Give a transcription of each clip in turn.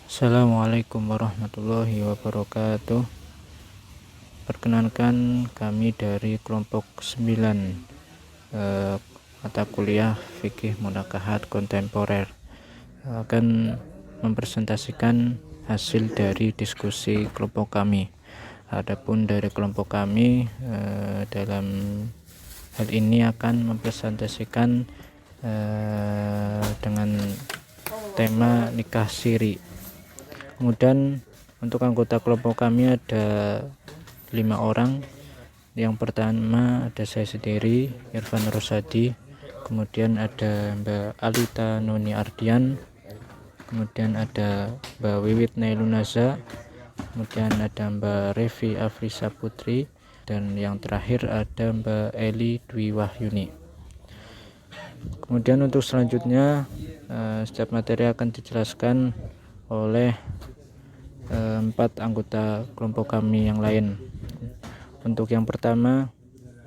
Assalamualaikum warahmatullahi wabarakatuh. Perkenalkan, kami dari kelompok 9 mata kuliah Fikih Munakahat Kontemporer akan mempresentasikan hasil dari diskusi kelompok kami. Adapun dari kelompok kami dalam hal ini akan mempresentasikan dengan tema nikah siri. Kemudian untuk anggota kelompok kami ada 5 orang. Yang pertama ada saya sendiri, Irfan Rosadi, kemudian ada Mbak Alita Noni Ardian, kemudian ada Mbak Wiwit Nailunaza, kemudian ada Mbak Revi Afrisa Putri, dan yang terakhir ada Mbak Eli Dwi Wahyuni. Kemudian untuk selanjutnya setiap materi akan dijelaskan oleh 4 anggota kelompok kami yang lain. Untuk yang pertama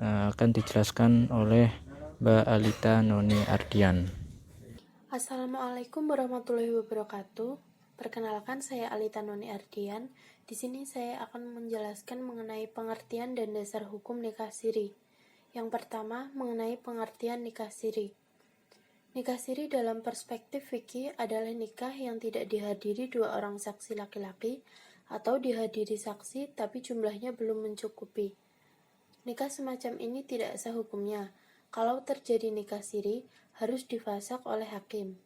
akan dijelaskan oleh Mbak Alita Noni Ardian. Assalamualaikum warahmatullahi wabarakatuh. Perkenalkan, saya Alita Noni Ardian. Di sini saya akan menjelaskan mengenai pengertian dan dasar hukum nikah siri. Yang pertama, mengenai pengertian nikah siri. Nikah siri dalam perspektif fikih adalah nikah yang tidak dihadiri 2 orang saksi laki-laki atau dihadiri saksi tapi jumlahnya belum mencukupi. Nikah semacam ini tidak sah hukumnya. Kalau terjadi nikah siri, harus difasak oleh hakim.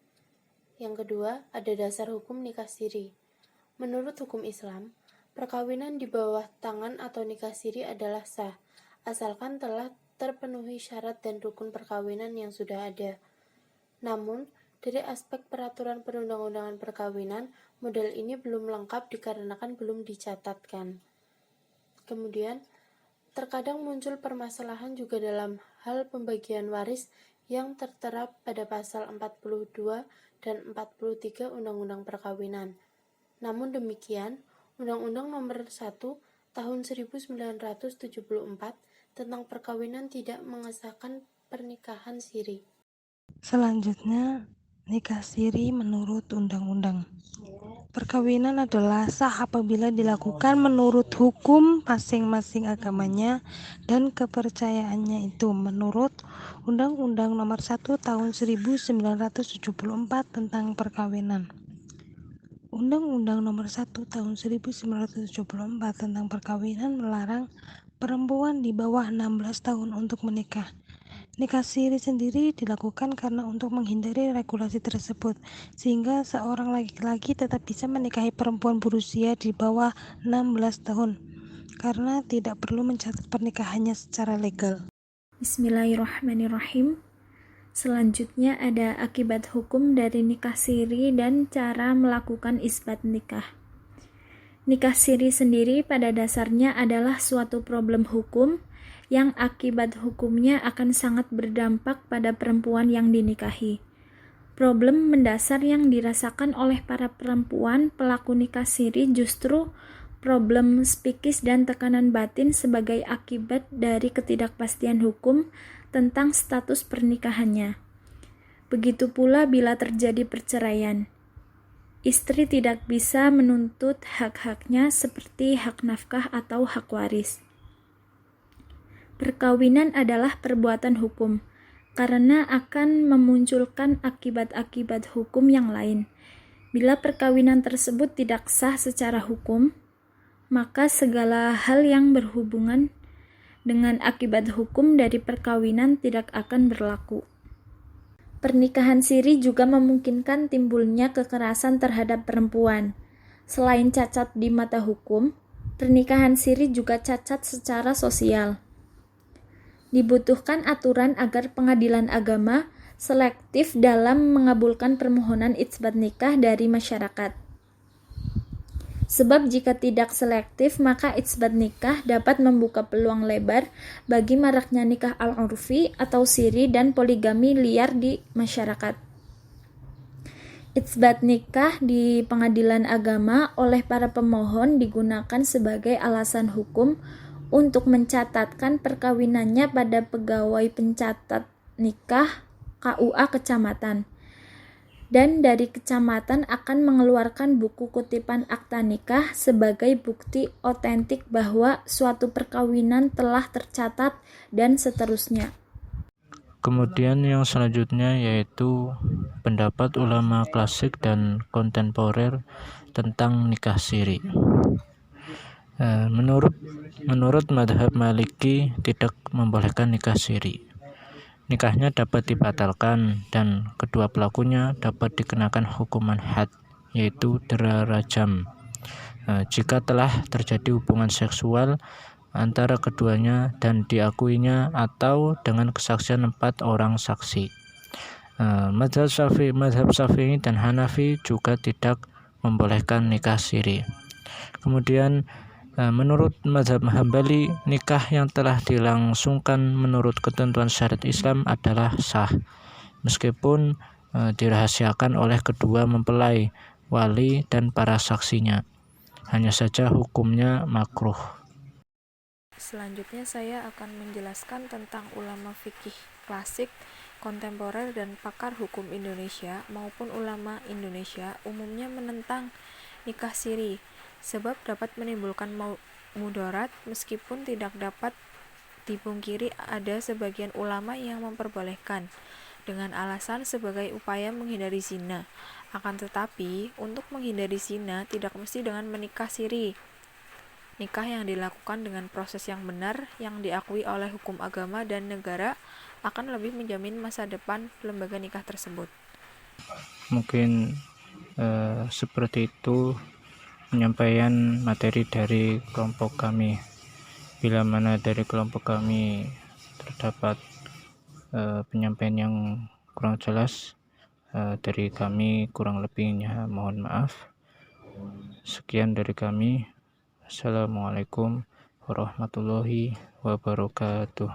Yang kedua, ada dasar hukum nikah siri. Menurut hukum Islam, perkawinan di bawah tangan atau nikah siri adalah sah, asalkan telah terpenuhi syarat dan rukun perkawinan yang sudah ada. Namun, dari aspek peraturan perundang-undangan perkawinan, model ini belum lengkap dikarenakan belum dicatatkan. Kemudian, terkadang muncul permasalahan juga dalam hal pembagian waris yang tertera pada pasal 42 dan 43 Undang-Undang Perkawinan. Namun demikian, Undang-Undang Nomor 1 Tahun 1974 tentang perkawinan tidak mengesahkan pernikahan siri. Selanjutnya, nikah siri menurut undang-undang. Perkawinan adalah sah apabila dilakukan menurut hukum masing-masing agamanya dan kepercayaannya itu menurut Undang-Undang Nomor 1 Tahun 1974 tentang perkawinan. Undang-Undang Nomor 1 Tahun 1974 tentang perkawinan melarang perempuan di bawah 16 tahun untuk menikah. Nikah siri sendiri dilakukan karena untuk menghindari regulasi tersebut, sehingga seorang laki-laki tetap bisa menikahi perempuan berusia di bawah 16 tahun, karena tidak perlu mencatat pernikahannya secara legal. Bismillahirrahmanirrahim. Selanjutnya ada akibat hukum dari nikah siri dan cara melakukan isbat nikah. Nikah siri sendiri pada dasarnya adalah suatu problem hukum yang akibat hukumnya akan sangat berdampak pada perempuan yang dinikahi. Problem mendasar yang dirasakan oleh para perempuan pelaku nikah siri justru problem psikis dan tekanan batin sebagai akibat dari ketidakpastian hukum tentang status pernikahannya. Begitu pula bila terjadi perceraian. Istri tidak bisa menuntut hak-haknya seperti hak nafkah atau hak waris. Perkawinan adalah perbuatan hukum, karena akan memunculkan akibat-akibat hukum yang lain. Bila perkawinan tersebut tidak sah secara hukum, maka segala hal yang berhubungan dengan akibat hukum dari perkawinan tidak akan berlaku. Pernikahan siri juga memungkinkan timbulnya kekerasan terhadap perempuan. Selain cacat di mata hukum, pernikahan siri juga cacat secara sosial. Dibutuhkan aturan agar pengadilan agama selektif dalam mengabulkan permohonan itsbat nikah dari masyarakat. Sebab jika tidak selektif, maka itsbat nikah dapat membuka peluang lebar bagi maraknya nikah al-urfi atau siri dan poligami liar di masyarakat. Itsbat nikah di pengadilan agama oleh para pemohon digunakan sebagai alasan hukum untuk mencatatkan perkawinannya pada pegawai pencatat nikah KUA kecamatan. dan dari kecamatan akan mengeluarkan buku kutipan akta nikah sebagai bukti otentik bahwa suatu perkawinan telah tercatat dan seterusnya. Kemudian yang selanjutnya yaitu pendapat ulama klasik dan kontemporer tentang nikah siri. Menurut madhab Maliki tidak membolehkan nikah siri. Nikahnya dapat dibatalkan dan kedua pelakunya dapat dikenakan hukuman had, yaitu dera rajam, jika telah terjadi hubungan seksual antara keduanya dan diakuinya atau dengan kesaksian 4 orang saksi. Mazhab Syafi'i dan Hanafi juga tidak membolehkan nikah siri. Kemudian menurut mazhab Hambali, nikah yang telah dilangsungkan menurut ketentuan syariat Islam adalah sah, meskipun dirahasiakan oleh kedua mempelai, wali, dan para saksinya. Hanya saja hukumnya makruh. Selanjutnya saya akan menjelaskan tentang ulama fikih klasik, kontemporer, dan pakar hukum Indonesia maupun ulama Indonesia umumnya menentang nikah siri, sebab dapat menimbulkan mudarat. Meskipun tidak dapat dipungkiri ada sebagian ulama yang memperbolehkan dengan alasan sebagai upaya menghindari zina. Akan tetapi, untuk menghindari zina tidak mesti dengan menikah siri. Nikah yang dilakukan dengan proses yang benar, yang diakui oleh hukum agama dan negara, akan lebih menjamin masa depan lembaga nikah tersebut. Mungkin seperti itu penyampaian materi dari kelompok kami. Bila mana dari kelompok kami terdapat penyampaian yang kurang jelas, dari kami kurang lebihnya mohon maaf. Sekian dari kami. Assalamualaikum warahmatullahi wabarakatuh.